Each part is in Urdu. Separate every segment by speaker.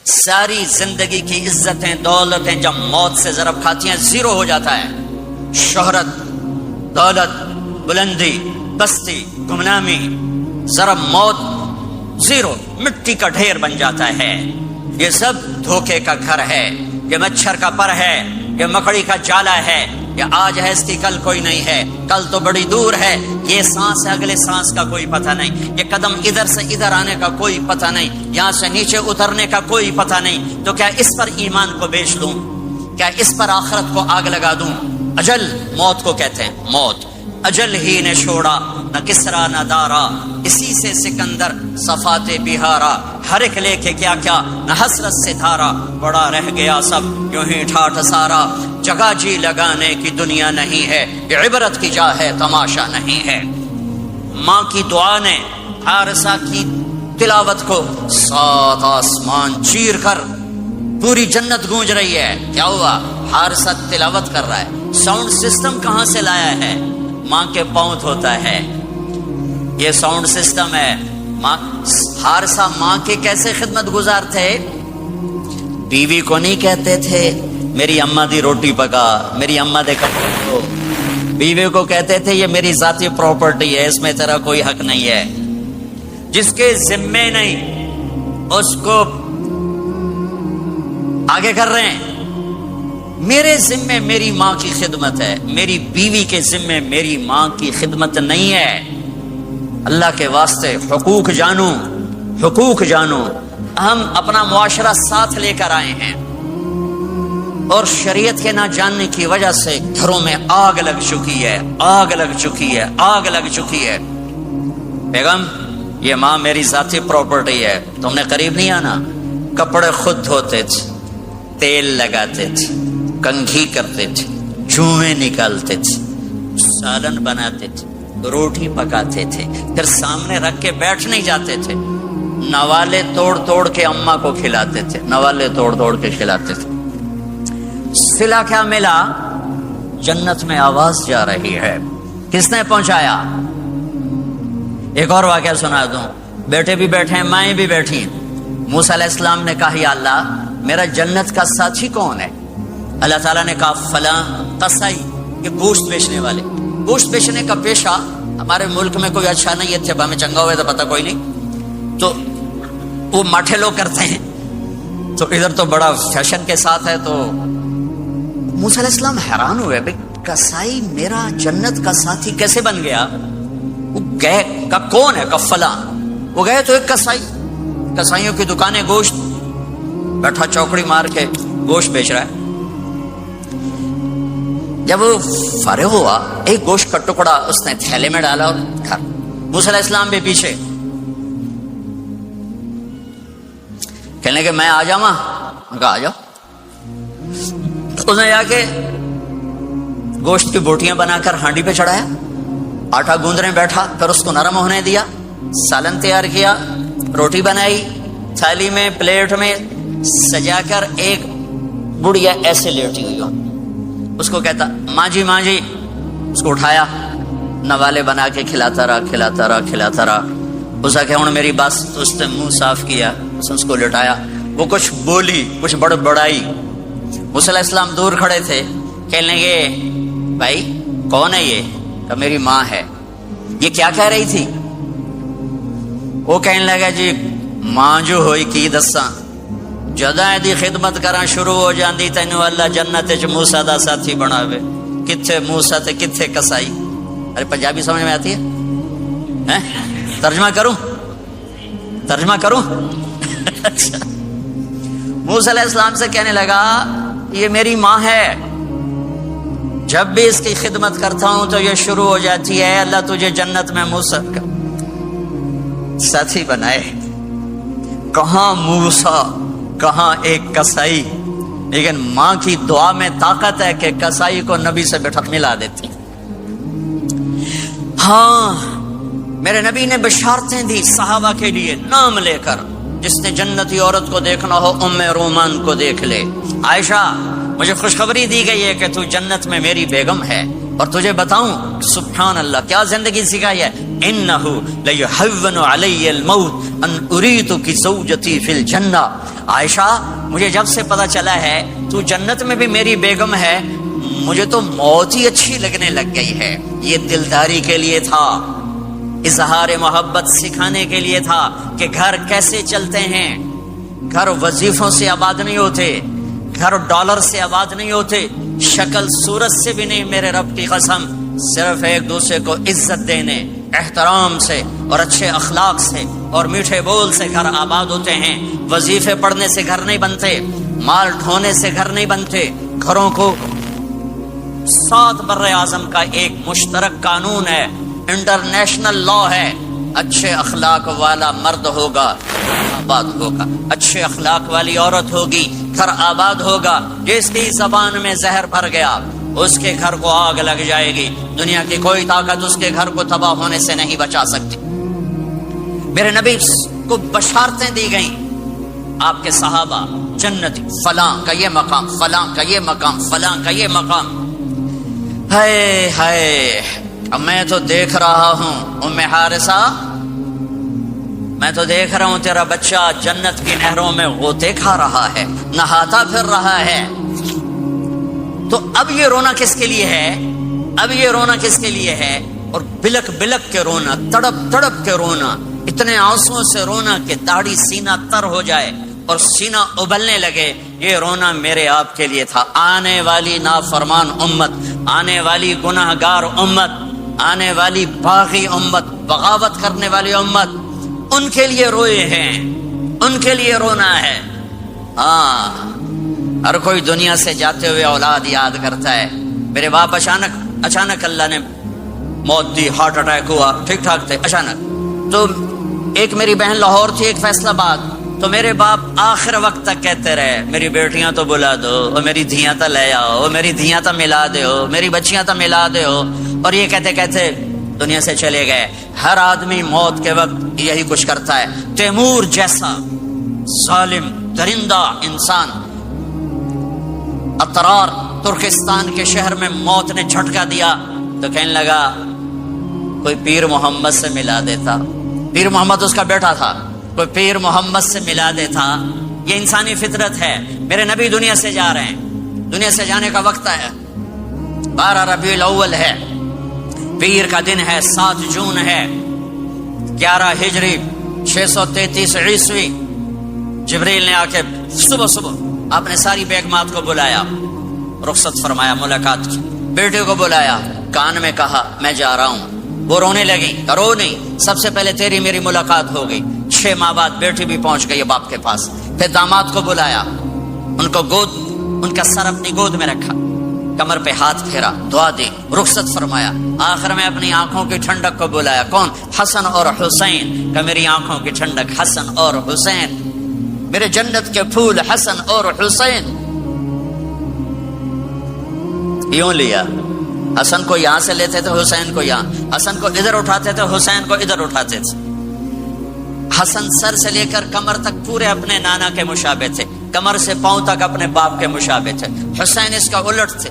Speaker 1: ساری زندگی کی عزتیں دولتیں جب موت سے ضرب کھاتی ہیں زیرو ہو جاتا ہے. شہرت، دولت، بلندی، بستی، گمنامی، ضرب موت زیرو، مٹی کا ڈھیر بن جاتا ہے. یہ سب دھوکے کا گھر ہے، یہ مچھر کا پر ہے، یہ مکڑی کا جالا ہے. یہ آج ہے اس کی کل کوئی نہیں ہے، کل تو بڑی دور ہے. یہ سانس ہے، اگلے سانس کا کوئی پتہ نہیں. یہ قدم ادھر سے ادھر آنے کا کوئی پتہ نہیں، یہاں سے نیچے اترنے کا کوئی پتہ نہیں. تو کیا اس پر ایمان کو بیچ دوں؟ کیا اس پر آخرت کو آگ لگا دوں؟ اجل موت کو کہتے ہیں. موت اجل ہی نے چھوڑا، نہ کسرا نہ دارا، اسی سے سکندر صفات بہارا. ہر ایک لے کے کیا کیا، نہ حسرت سے دھارا، بڑا رہ گیا سب یوں ہی ٹھاٹھ سارا. جگہ جی لگانے کی دنیا نہیں ہے، یہ عبرت کی جا ہے، تماشا نہیں ہے. ماں کی دعا نے حارثہ کی تلاوت کو 7 آسمان چیر کر پوری جنت گونج رہی ہے. کیا ہوا؟ حارثہ تلاوت کر رہا ہے. ساؤنڈ سسٹم کہاں سے لایا ہے؟ ماں کے پاؤں ہوتا ہے یہ ساؤنڈ سسٹم ہے. ماں حارثہ ماں کے کیسے خدمت گزار تھے؟ بیوی کو نہیں کہتے تھے میری اماں دی روٹی پکا، میری اماں دے کپڑے دھو. بیوی کو کہتے تھے یہ میری ذاتی پراپرٹی ہے، اس میں تیرا کوئی حق نہیں ہے. جس کے ذمے نہیں اس کو آگے کر رہے ہیں. میرے ذمے میری ماں کی خدمت ہے، میری بیوی کے ذمے میری ماں کی خدمت نہیں ہے. اللہ کے واسطے حقوق جانو، حقوق جانو. ہم اپنا معاشرہ ساتھ لے کر آئے ہیں اور شریعت کے نہ جاننے کی وجہ سے گھروں میں آگ لگ چکی ہے، آگ لگ چکی ہے، آگ لگ چکی ہے. بیگم یہ ماں میری ذاتی پراپرٹی ہے، تم نے قریب نہیں آنا. کپڑے خود دھوتے تھے، تیل لگاتے تھے، کنگھی کرتے تھے، جوئیں نکالتے تھے، سالن بناتے تھے، روٹی پکاتے تھے، پھر سامنے رکھ کے بیٹھ نہیں جاتے تھے. نوالے توڑ توڑ کے اماں کو کھلاتے تھے، نوالے توڑ توڑ کے کھلاتے تھے. صلہ کیا ملا؟ جنت میں آواز جا رہی ہے. کس نے پہنچایا؟ ایک اور واقعہ سنا دوں. بیٹے بھی بیٹھے ہیں، مائیں بھی بیٹھی ہیں. موسیٰ علیہ السلام نے کہا یا اللہ میرا جنت کا ساتھی کون ہے؟ اللہ تعالیٰ نے کہا فلاں قصائی، یہ گوشت بیچنے والے. گوشت بیچنے کا پیشہ ہمارے ملک میں کوئی اچھا نہیں ہے، جب ہمیں چنگا ہوئے تو پتہ کوئی نہیں، تو وہ ماٹھے لوگ کرتے ہیں. تو ادھر تو بڑا فیشن کے ساتھ ہے. تو موسیٰ علیہ السلام حیران ہوئے بھئی قصائی میرا جنت کا ساتھی کیسے بن گیا؟ وہ گئے کہ کون ہے؟ کہ فلاں. وہ گئے تو ایک قصائی، قصائیوں کی دکانیں، گوشت، بیٹھا چوکڑی مار کے گوشت بیچ رہا ہے. جب وہ فارغ ہوا ایک گوشت کا ٹکڑا اس نے تھیلے میں ڈالا اور گھر. موسیٰ علیہ السلام بھی پیچھے. کہنے کہ میں آ جاؤں؟ کہا آ جاؤ. اس نے جا کے گوشت کی بوٹیاں بنا کر ہانڈی پہ چڑھایا، آٹا گوندنے بیٹھا، پھر اس کو نرم ہونے دیا، سالن تیار کیا، روٹی بنائی، تھالی میں پلیٹ میں سجا کر ایک بڑھیا ایسے لیٹی ہوئی ہو. اس کو کہتا ماں جی ماں جی. اس کو اٹھایا، نوالے بنا کے کھلاتا رہا کھلاتا رہا کھلاتا رہا. اس کا کہ ہوں میری بات. تو اس نے منہ صاف کیا، اس کو لٹایا. وہ کچھ بولی، کچھ بڑبڑائی. موسیٰ علیہ السلام دور کھڑے تھے. کہنے لگے بھائی کون ہے یہ؟ کہ میری ماں ہے. یہ کیا کہہ رہی تھی؟ وہ کہنے لگا جی ماں جو ہوئی کی دساں، جداں دی خدمت کراں شروع ہو جاندی تینوں اللہ جنت وچ موسیٰ دا ساتھی بناوے. کتھے موسیٰ تے کتھے قصائی. ارے پنجابی سمجھ میں آتی ہے؟ ترجمہ کروں؟ ترجمہ کروں؟ اچھا. موسیٰ علیہ السلام سے کہنے لگا یہ میری ماں ہے، جب بھی اس کی خدمت کرتا ہوں تو یہ شروع ہو جاتی ہے اللہ تجھے جنت میں موسیٰ کا ساتھی بنائے. کہاں موسیٰ، کہاں ایک قصائی. لیکن ماں کی دعا میں طاقت ہے کہ قصائی کو نبی سے بٹھا ملا دیتی. ہاں میرے نبی نے بشارتیں دی صحابہ کے لیے نام لے کر. جس نے جنتی عورت کو دیکھنا ہو ام رومان کو دیکھ لے. عائشہ مجھے خوشخبری دی گئی ہے کہ تو جنت میں میری بیگم ہے، اور تجھے بتاؤں سبحان اللہ کیا زندگی سکھائی ہے. انہ لیحون علی الموت ان اریدک زوجتی فی الجنہ، عائشہ مجھے جب سے پتا چلا ہے تو جنت میں بھی میری بیگم ہے، مجھے تو موت ہی اچھی لگنے لگ گئی ہے۔ یہ دلداری کے لیے تھا، اظہار محبت سکھانے کے لیے تھا کہ گھر کیسے چلتے ہیں۔ گھر وظیفوں سے آباد نہیں ہوتے، گھر ڈالر سے آباد نہیں ہوتے، شکل صورت سے بھی نہیں، میرے رب کی قسم، صرف ایک دوسرے کو عزت دینے، احترام سے اور اچھے اخلاق سے اور میٹھے بول سے گھر آباد ہوتے ہیں۔ وظیفے پڑھنے سے گھر نہیں بنتے، مال ڈھونے سے گھر نہیں بنتے۔ گھروں کو 7 بر اعظم کا ایک مشترک قانون ہے، انٹرنیشنل لا ہے، اچھے اخلاق والا مرد ہوگا آباد ہوگا، اچھے اخلاق والی عورت ہوگی گھر آباد ہوگا۔ جس کی زبان میں زہر بھر گیا اس کے گھر کو آگ لگ جائے گی، دنیا کی کوئی طاقت اس کے گھر کو تباہ ہونے سے نہیں بچا سکتی۔ میرے نبی کو بشارتیں دی گئیں، آپ کے صحابہ جنتی، فلاں کا یہ مقام، فلاں کا یہ مقام، فلاں کا یہ مقام۔ ہائے ہائے، اب میں تو دیکھ رہا ہوں ام حارثہ، میں تو دیکھ رہا ہوں تیرا بچہ جنت کی نہروں میں غوطے کھا رہا ہے، نہاتا پھر رہا ہے۔ تو اب یہ رونا کس کے لیے ہے؟ اب یہ رونا کس کے لیے ہے؟ اور بلک بلک کے رونا، تڑپ تڑپ کے رونا، اتنے آنسوؤں سے رونا کہ داڑھی سینہ تر ہو جائے اور سینہ ابلنے لگے، یہ رونا میرے آپ کے لیے تھا۔ آنے والی نافرمان امت، آنے والی گناہگار امت، آنے والی باغی امت، بغاوت کرنے والی امت، ان کے لیے روئے ہیں، ان کے لیے رونا ہے۔ ہاں، ہر کوئی دنیا سے جاتے ہوئے اولاد یاد کرتا ہے، میرے باپ اچانک اللہ نے موت دی، ہارٹ اٹیک ہوا، ٹھیک ٹھاک تھے، اچانک۔ تو ایک میری بہن لاہور تھی، ایک فیصل آباد، تو میرے باپ آخر وقت تک کہتے رہے میری بیٹیاں تو بلا دو، اور میری دھیاں تو لے آؤ، اور میری دھیاں تو ملا دے ہو، میری بچیاں تو ملا دے ہو، اور یہ کہتے کہتے دنیا سے چلے گئے۔ ہر آدمی موت کے وقت یہی کچھ کرتا ہے۔ تیمور جیسا ظالم درندہ انسان اطرار ترکستان کے شہر میں موت نے جھٹکا دیا تو کہنے لگا کوئی پیر محمد سے ملا دیتا، پیر محمد اس کا بیٹا تھا، کوئی پیر محمد سے ملا دیتا۔ یہ انسانی فطرت ہے۔ میرے نبی دنیا سے جا رہے ہیں، دنیا سے جانے کا وقت ہے، 12 ربیع الاول ہے، پیر کا دن ہے، 7 جون ہے، 11 ہجری 633 عیسوی۔ جبریل نے آ کے صبح آپ نے ساری بیگمات کو بلایا، رخصت فرمایا ملاقات کی، بیٹے کو بلایا، کان میں کہا میں جا رہا ہوں۔ وہ رونے لگی، رو نہیں، سب سے پہلے تیری میری ملاقات ہو گئی۔ 6 ماہ بعد بیٹی بھی پہنچ گئی باپ کے پاس۔ پھر داماد کو بلایا، ان کا سر اپنی گود میں رکھا، کمر پہ ہاتھ پھیرا، دعا دی، رخصت فرمایا۔ آخر میں اپنی آنکھوں کی ٹھنڈک کو بلایا، کون؟ حسن اور حسین، کہ میری آنکھوں کی ٹھنڈک حسن اور حسین، میرے جنت کے پھول حسن اور حسین۔ یوں لیا، حسن کو یہاں سے لیتے تھے، حسین کو یہاں، حسن کو ادھر اٹھاتے تھے، حسین کو ادھر اٹھاتے تھے۔ حسن سر سے لے کر کمر تک پورے اپنے نانا کے مشابہ تھے، کمر سے پاؤں تک اپنے باپ کے مشابہ تھے۔ حسین اس کا الٹ تھے،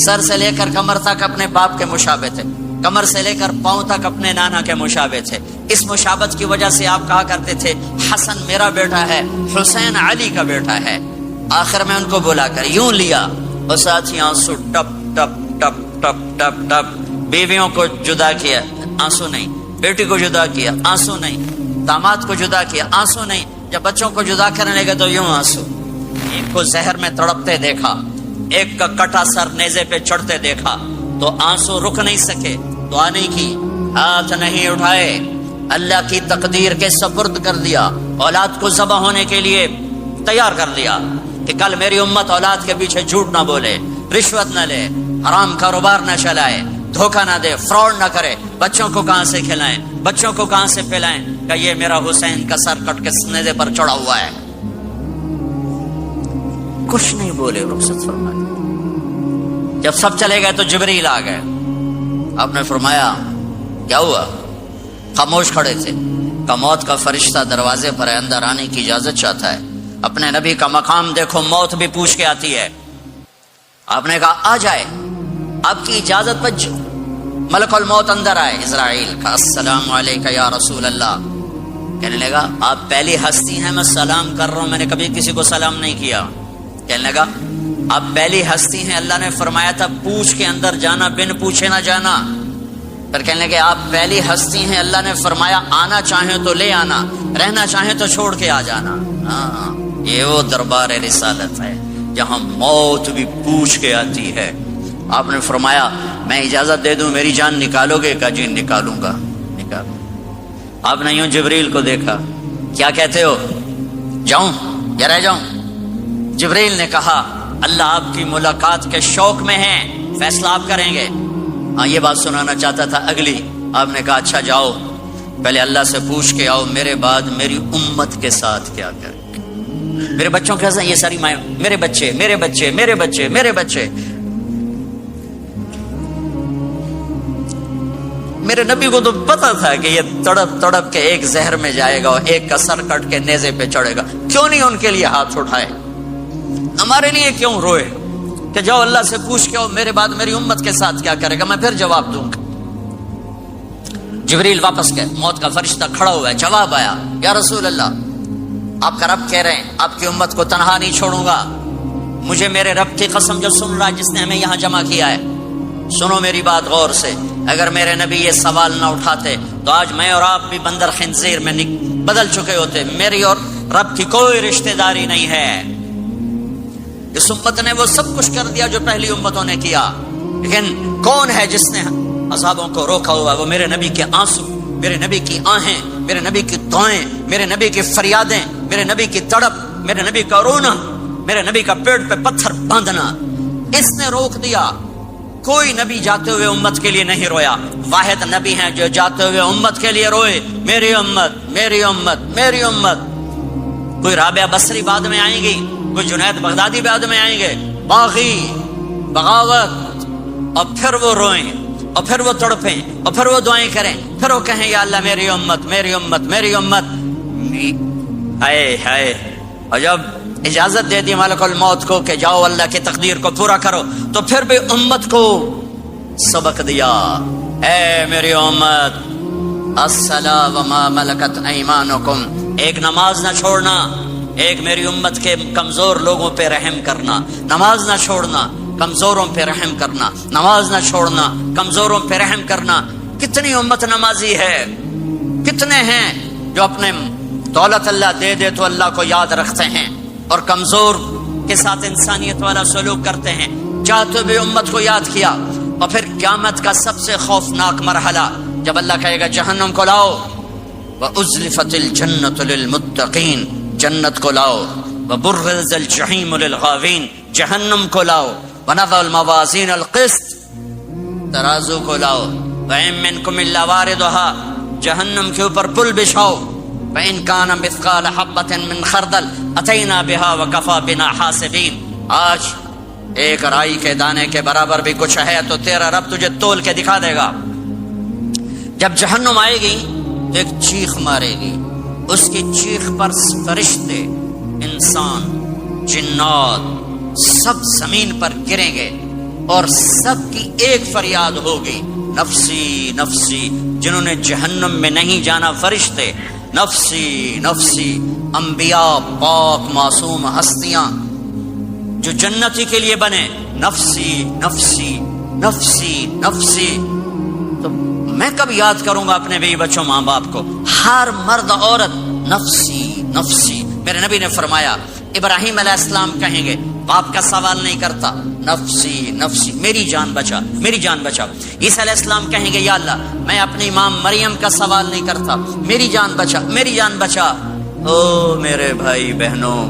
Speaker 1: سر سے لے کر کمر تک اپنے باپ کے مشابہ تھے، کمر سے لے کر پاؤں تک اپنے نانا کے مشابہ تھے۔ اس مشابہت کی وجہ سے آپ کہا کرتے تھے حسن میرا بیٹا ہے، حسین علی کا بیٹا ہے۔ آخر میں ان کو بلا کر یوں لیا، اور ساتھ ہی آنسو ٹپ ٹپ ٹپ ٹپ ٹپ ٹپ۔ بیویوں کو جدا کیا، آنسو نہیں، بیٹی کو جدا کیا، آنسو نہیں، داماد کو جدا کیا، آنسو نہیں، جب بچوں کو جدا کرنے لگے تو یوں آنسو۔ ایک کو زہر میں تڑپتے دیکھا، ایک کا کٹا سر نیزے پہ چڑھتے دیکھا تو آنسو رک نہیں سکے، دعا نہیں کی، ہاتھ نہیں اٹھائے، اللہ کی تقدیر کے سپرد کر دیا، اولاد کو ذبح ہونے کے لیے تیار کر دیا کہ کل میری امت اولاد کے پیچھے جھوٹ نہ بولے، رشوت نہ لے، حرام کاروبار نہ چلائے، دھوکہ نہ دے، فراڈ نہ کرے، بچوں کو کہاں سے کھلائیں، بچوں کو کہاں سے پلائیں، کہ یہ میرا حسین کا سر کٹ کے نیزے پر چڑھا ہوا ہے۔ کچھ نہیں بولے، رخصت فرمایا۔ جب سب چلے گئے تو جبریل آ گئے، آپ نے فرمایا کیا ہوا؟ خاموش کھڑے تھے، کہ موت کا فرشتہ دروازے پر ہے، اندر آنے کی اجازت چاہتا ہے۔ اپنے نبی کا مقام دیکھو، موت بھی پوچھ کے آتی ہے۔ آپ نے کہا آ جائے، آپ کی اجازت پر ملک الموت اندر آئے، اسرائیل کا السلام علیکہ یا رسول اللہ، کہنے لگا آپ پہلی ہستی ہیں، میں سلام کر رہا ہوں، میں نے کبھی کسی کو سلام نہیں کیا۔ کہنے لگا آپ پہلی ہستی ہیں، اللہ نے فرمایا تھا پوچھ کے اندر جانا، بن پوچھے نہ جانا۔ پھر کہنے لگے آپ پہلی ہستی ہیں، اللہ نے فرمایا آنا چاہیں تو لے آنا، رہنا چاہیں تو چھوڑ کے آ جانا۔ ہاں، یہ وہ دربار رسالت ہے جہاں موت بھی پوچھ کے آتی ہے۔ آپ نے فرمایا میں اجازت دے دوں میری جان نکالو گے؟ کہا جی نکالوں گا، نکالوں۔ آپ نے یوں جبریل کو دیکھا، کیا کہتے ہو، جاؤں یا رہ جاؤں؟ جبریل نے کہا اللہ آپ کی ملاقات کے شوق میں ہیں، فیصلہ آپ کریں گے۔ ہاں یہ بات سنانا چاہتا تھا اگلی۔ آپ نے کہا اچھا جاؤ، پہلے اللہ سے پوچھ کے آؤ میرے بعد میری امت کے ساتھ کیا کریں گے، میرے بچوں کے ساتھ، یہ ساری مائیں، میرے بچے میرے بچے میرے بچے میرے بچے۔ میرے نبی کو تو پتا تھا کہ یہ تڑپ تڑپ کے ایک زہر میں جائے گا اور ایک کا سر کٹ کے نیزے پہ چڑھے گا، کیوں نہیں ان کے لیے ہاتھ اٹھائے، ہمارے لیے کیوں روئے کہ جاؤ اللہ سے پوچھ کے میرے بعد میری امت کے ساتھ کیا کرے گا، میں پھر جواب دوں گا۔ جبریل واپس گئے، موت کا فرشتہ کھڑا ہوا ہے، جواب آیا یا رسول اللہ آپ کا رب کہہ رہے ہیں آپ کی امت کو تنہا نہیں چھوڑوں گا، مجھے میرے رب کی قسم جو سن رہا ہے جس نے ہمیں یہاں جمع کیا ہے، سنو میری بات غور سے، اگر میرے نبی یہ سوال نہ اٹھاتے تو آج میں اور آپ بھی بندر خنزیر میں بدل چکے ہوتے، میری اور رب کی کوئی رشتہ داری نہیں ہے۔ اس امت نے وہ سب کچھ کر دیا جو پہلی امتوں نے کیا، لیکن کون ہے جس نے عذابوں کو روکا ہوا؟ وہ میرے نبی کے آنسو، میرے نبی کی آہیں، میرے نبی کی دعائیں، میرے نبی کی فریادیں، میرے نبی کی تڑپ، میرے نبی کا رونا، میرے نبی کا پیٹ پہ پتھر باندھنا، اس نے روک دیا۔ کوئی نبی جاتے ہوئے امت کے لیے نہیں رویا، واحد نبی ہیں جو جاتے ہوئے امت کے لیے روئے، میری امت میری امت میری امت۔ کوئی رابعہ بصری بعد میں آئیں گی، کوئی جنید بغدادی بعد میں آئیں گے، باغی بغاوت، اور پھر وہ روئیں اور پھر وہ تڑپیں اور پھر وہ دعائیں کریں، پھر وہ کہیں یا اللہ میری امت میری امت میری امت۔ ہائے ہائے، اور جب اجازت دے دی ملک الموت کو کہ جاؤ اللہ کی تقدیر کو پورا کرو، تو پھر بھی امت کو سبق دیا، اے میری امت الصلاۃ وما ملکت ایمانکم، ایک نماز نہ چھوڑنا، ایک میری امت کے کمزور لوگوں پہ رحم کرنا، نماز نہ چھوڑنا، کمزوروں پہ رحم کرنا، نماز نہ چھوڑنا، کمزوروں پہ رحم کرنا۔ کتنی امت نمازی ہے، کتنے ہیں جو اپنے دولت اللہ دے دے تو اللہ کو یاد رکھتے ہیں اور کمزور کے ساتھ انسانیت والا سلوک کرتے ہیں، چاہتے بھی امت کو یاد کیا۔ اور پھر قیامت کا سب سے خوفناک مرحلہ جب اللہ کہے گا جہنم کو لاؤ، وَأُزْلِفَتِ الْجَنَّةُ لِلْمُتَّقِينَ، جنت کو لاؤ، وَبُرِّزَ الْجَحِيمُ لِلْغَاوِينَ، جہنم کو لاؤ، وَنَضَعُ الْمَوَازِينَ الْقِسْطَ، ترازو کو لاؤ، وَإِن مِّنكُمْ إِلَّا وَارِدُهَا، جہنم کے اوپر پل بچھاؤ، وَإِن كَانَ مِثْقَالَ حَبَّةٍ مِّن خَرْدَلٍ أَتَيْنَا بِهَا وَكَفَىٰ بِنَا حَاسِبِينَ۔ آج ایک رائی کے دانے کے برابر بھی کچھ ہے تو تیرا رب تجھے تول کے دکھا دے گا۔ جب جہنم آئے گی تو ایک چیخ مارے گی، اس کی چیخ پر فرشتے، انسان، جنات سب زمین پر گریں گے اور سب کی ایک فریاد ہوگی، نفسی نفسی۔ جنہوں نے جہنم میں نہیں جانا فرشتے، نفسی نفسی۔ انبیاء، پاک معصوم ہستیاں جو جنتی کے لیے بنے، نفسی نفسی نفسی نفسی۔ تو میں کب یاد کروں گا اپنے بیوی بچوں ماں باپ کو؟ ہر مرد عورت نفسی نفسی۔ میرے نبی نے فرمایا ابراہیم علیہ السلام کہیں گے، باپ کا سوال نہیں کرتا، نفسی نفسی، میری جان بچا میری جان بچا۔ عیسیٰ علیہ السلام کہیں گے یا اللہ میں اپنی ماں مریم کا سوال نہیں کرتا، میری جان بچا میری جان بچا۔ او میرے بھائی بہنوں،